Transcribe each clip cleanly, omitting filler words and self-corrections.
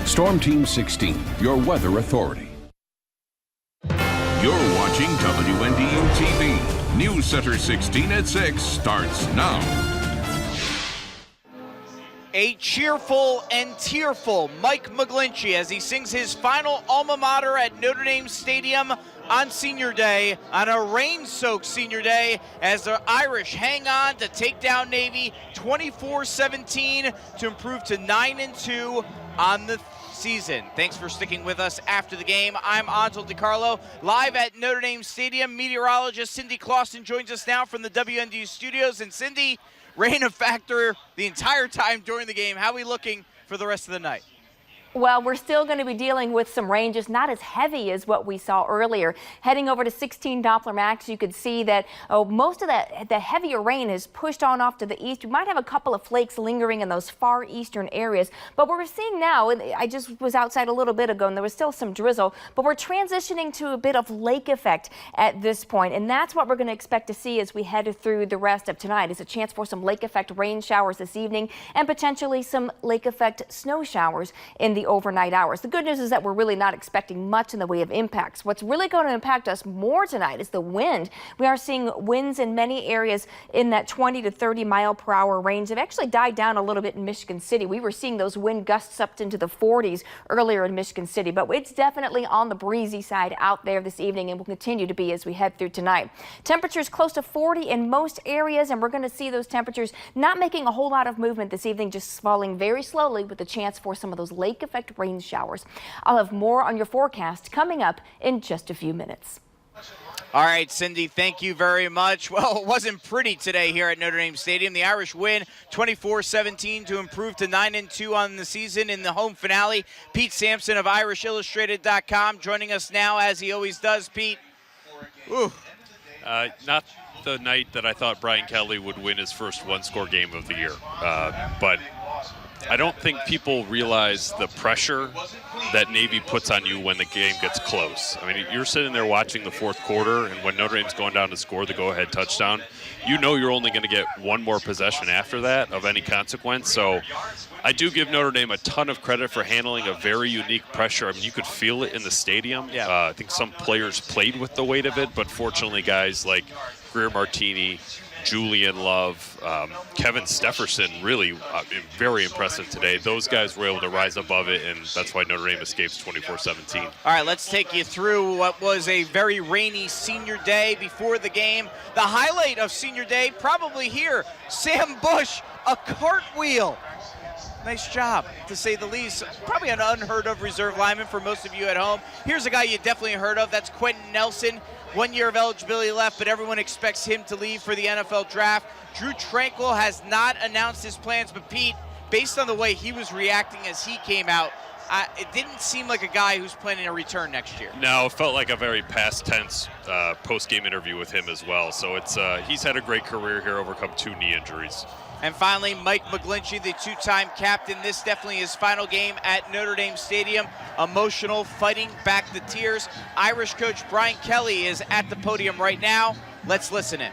Storm Team 16, your weather authority. You're watching WNDU TV. News Center 16 at 6 starts now. A cheerful and tearful Mike McGlinchey as he sings his final alma mater at Notre Dame Stadium on Senior Day, on a rain-soaked Senior Day, as the Irish hang on to take down Navy 24-17 to improve to 9-2 on the season. Thanks for sticking with us after the game. I'm Angel DiCarlo, live at Notre Dame Stadium. Meteorologist Cindy Clausen joins us now from the WNDU studios. And Cindy, rain a factor the entire time during the game. How are we looking for the rest of the night? Well, we're still going to be dealing with some rain, just not as heavy as what we saw earlier. Heading over to 16 Doppler max, you could see that most of the heavier rain is pushed on off to the east. You might have a couple of flakes lingering in those far eastern areas. But what we're seeing now, and I just was outside a little bit ago and there was still some drizzle, but we're transitioning to a bit of lake effect at this point. And that's what we're going to expect to see as we head through the rest of tonight, is a chance for some lake effect rain showers this evening and potentially some lake effect snow showers in the overnight hours. The good news is that we're really not expecting much in the way of impacts. What's really going to impact us more tonight is the wind. We are seeing winds in many areas in that 20 to 30 mile per hour range. They've actually died down a little bit in Michigan City. We were seeing those wind gusts up into the 40s earlier in Michigan City, but it's definitely on the breezy side out there this evening and will continue to be as we head through tonight. Temperatures close to 40 in most areas, and we're going to see those temperatures not making a whole lot of movement this evening, just falling very slowly with a chance for some of those lake effect rain showers. I'll have more on your forecast coming up in just a few minutes. All right, Cindy, thank you very much. Well, it wasn't pretty today here at Notre Dame Stadium. The Irish win 24-17 to improve to 9-2 on the season in the home finale. Pete Sampson of IrishIllustrated.com joining us now, as he always does. Pete, ooh. Not the night that I thought Brian Kelly would win his first one-score game of the year, but I don't think people realize the pressure that Navy puts on you when the game gets close. I mean, you're sitting there watching the fourth quarter, and when Notre Dame's going down to score the go-ahead touchdown, you know you're only going to get one more possession after that of any consequence. So I do give Notre Dame a ton of credit for handling a very unique pressure. I mean, you could feel it in the stadium. Yeah. I think some players played with the weight of it, but fortunately guys like Greer Martini, Julian Love, Kevin Stefferson, really very impressive today. Those guys were able to rise above it, and that's why Notre Dame escapes 24-17. All right, let's take you through what was a very rainy Senior Day before the game. The highlight of Senior Day, probably here, Sam Bush, a cartwheel. Nice job, to say the least. Probably an unheard-of reserve lineman for most of you at home. Here's a guy you definitely heard of. That's Quentin Nelson. 1 year of eligibility left, but everyone expects him to leave for the NFL draft. Drew Tranquill has not announced his plans, but Pete, based on the way he was reacting as he came out, it didn't seem like a guy who's planning a return next year. No, it felt like a very past tense post-game interview with him as well. So it's he's had a great career here, overcome 2 knee injuries. And finally, Mike McGlinchey, the 2-time captain. This definitely his final game at Notre Dame Stadium. Emotional, fighting back the tears. Irish coach Brian Kelly is at the podium right now. Let's listen in.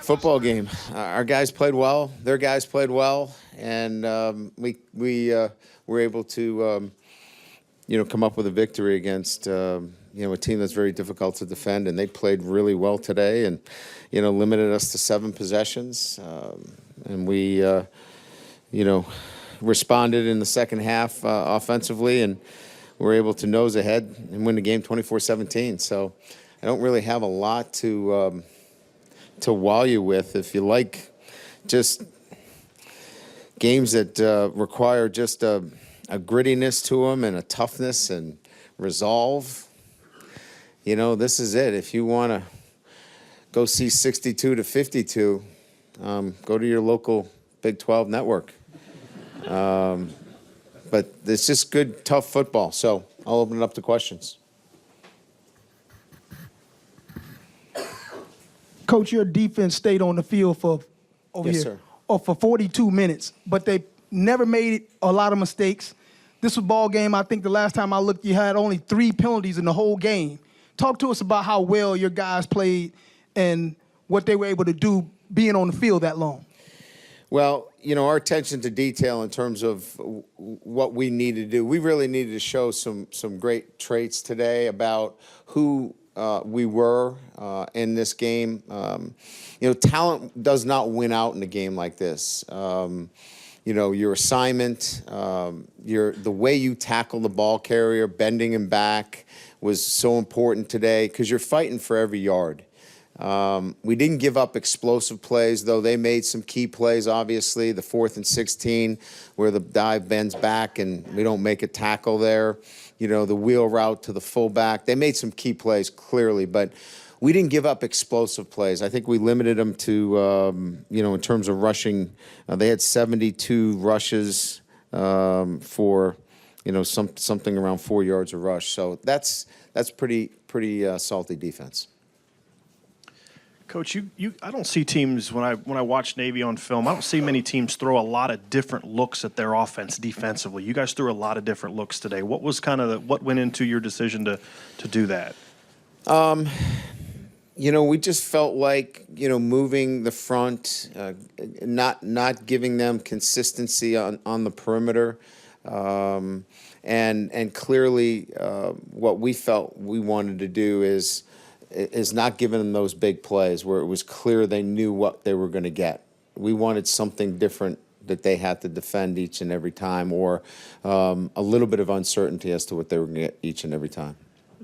Football game. Our guys played well. Their guys played well, and we were able to come up with a victory against a team that's very difficult to defend. And they played really well today, and limited us to 7 possessions. And we, responded in the second half offensively, and were able to nose ahead and win the game 24-17. So I don't really have a lot to wow you with. If you like just games that require just a grittiness to them and a toughness and resolve, this is it. If you want to go see 62-52, go to your local Big 12 network. But it's just good, tough football. So I'll open it up to questions. Coach, your defense stayed on the field for for 42 minutes, but they never made a lot of mistakes. This was a ball game. I think the last time I looked, you had only 3 penalties in the whole game. Talk to us about how well your guys played and what they were able to do being on the field that long. Well, our attention to detail in terms of what we need to do. We really needed to show some great traits today about who we were in this game. Talent does not win out in a game like this. Your assignment, the way you tackle the ball carrier, bending him back was so important today because you're fighting for every yard. We didn't give up explosive plays, though they made some key plays, obviously. The 4th and 16 where the dive bends back and we don't make a tackle there. The wheel route to the fullback. They made some key plays, clearly, but we didn't give up explosive plays. I think we limited them to, in terms of rushing. They had 72 rushes for, something around 4 yards of rush. So that's pretty salty defense. Coach, I don't see teams when I watch Navy on film. I don't see many teams throw a lot of different looks at their offense defensively. You guys threw a lot of different looks today. What was what went into your decision to do that? We just felt like moving the front, not giving them consistency on the perimeter, and clearly what we felt we wanted to do is not giving them those big plays where it was clear they knew what they were going to get. We wanted something different that they had to defend each and every time, or a little bit of uncertainty as to what they were going to get each and every time.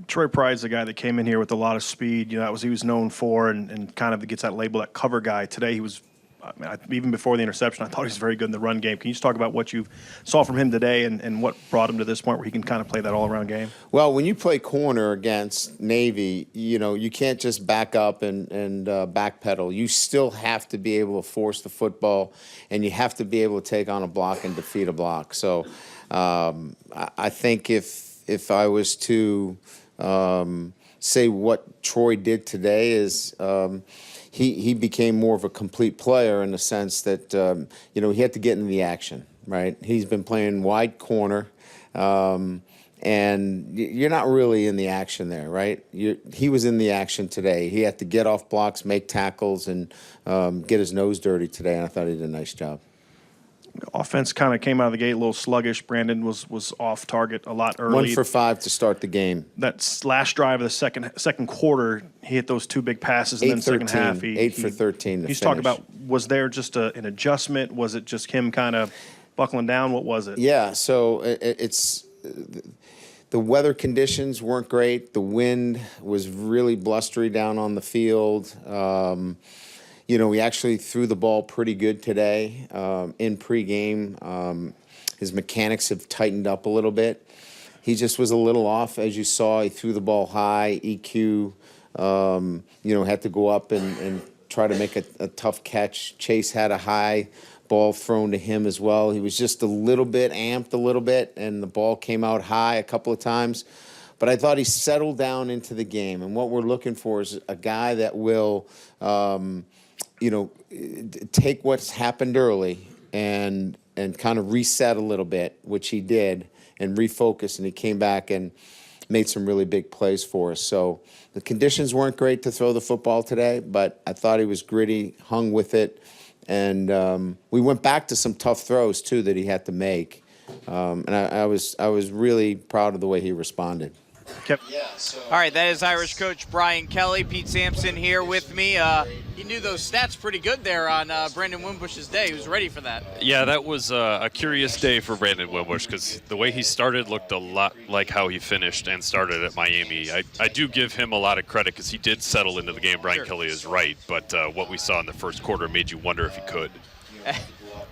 Troy Pride's the guy that came in here with a lot of speed. That was he was known for, and kind of gets that label, that cover guy. Today he was, even before the interception, I thought he was very good in the run game. Can you just talk about what you saw from him today and what brought him to this point where he can kind of play that all-around game? Well, when you play corner against Navy, you can't just back up and backpedal. You still have to be able to force the football, and you have to be able to take on a block and defeat a block. So I think if I was to say what Troy did today is he became more of a complete player in the sense that, he had to get into the action, right? He's been playing wide corner, and you're not really in the action there, right? He was in the action today. He had to get off blocks, make tackles, and get his nose dirty today, and I thought he did a nice job. Offense kind of came out of the gate a little sluggish. Brandon was off target a lot early. 1 for 5 to start the game. That last drive of the second quarter, he hit those 2 big passes, and then the second half, 8 for 13. He's talking about, was there just an adjustment? Was it just him kind of buckling down? What was it? Yeah, so it's the weather conditions weren't great. The wind was really blustery down on the field. We actually threw the ball pretty good today in pregame. His mechanics have tightened up a little bit. He just was a little off, as you saw. He threw the ball high. EQ, had to go up and try to make a tough catch. Chase had a high ball thrown to him as well. He was just a little bit amped a little bit, and the ball came out high a couple of times. But I thought he settled down into the game, and what we're looking for is a guy that will take what's happened early and kind of reset a little bit, which he did, and refocus, and he came back and made some really big plays for us. So the conditions weren't great to throw the football today, but I thought he was gritty, hung with it, and we went back to some tough throws, too, that he had to make. And I was really proud of the way he responded. All right, that is Irish coach Brian Kelly. Pete Sampson here with me. He knew those stats pretty good there on Brandon Wimbush's day. He was ready for that. Yeah, that was a curious day for Brandon Wimbush because the way he started looked a lot like how he finished and started at Miami. I do give him a lot of credit because he did settle into the game. Brian Kelly is right, but what we saw in the first quarter made you wonder if he could.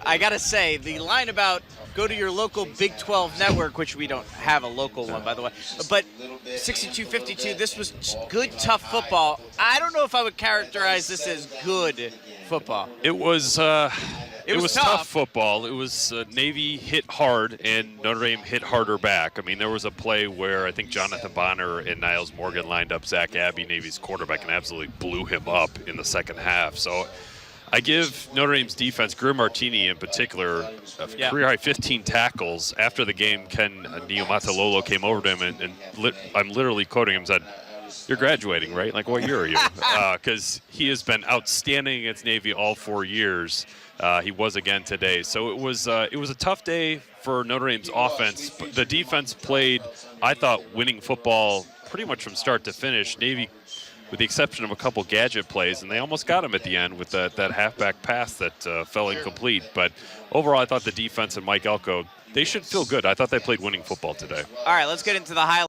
I got to say, the line about go to your local Big 12 network, which we don't have a local one, by the way, but 62-52, this was good, tough football. I don't know if I would characterize this as good football. It was tough football. It was Navy hit hard, and Notre Dame hit harder back. I mean, there was a play where I think Jonathan Bonner and Niles Morgan lined up Zach Abbey, Navy's quarterback, and absolutely blew him up in the second half. So I give Notre Dame's defense, Greer Martini in particular, a career-high 15 tackles. After the game, Ken Niumatalolo came over to him, and I'm literally quoting him, said, "You're graduating, right? Like, what year are you?" Because he has been outstanding against Navy all 4 years. He was again today. So it was a tough day for Notre Dame's offense. But the defense played, I thought, winning football pretty much from start to finish. Navy, with the exception of a couple gadget plays, and they almost got him at the end with that halfback pass that fell incomplete. But overall, I thought the defense and Mike Elko, they should feel good. I thought they played winning football today. All right, let's get into the highlights.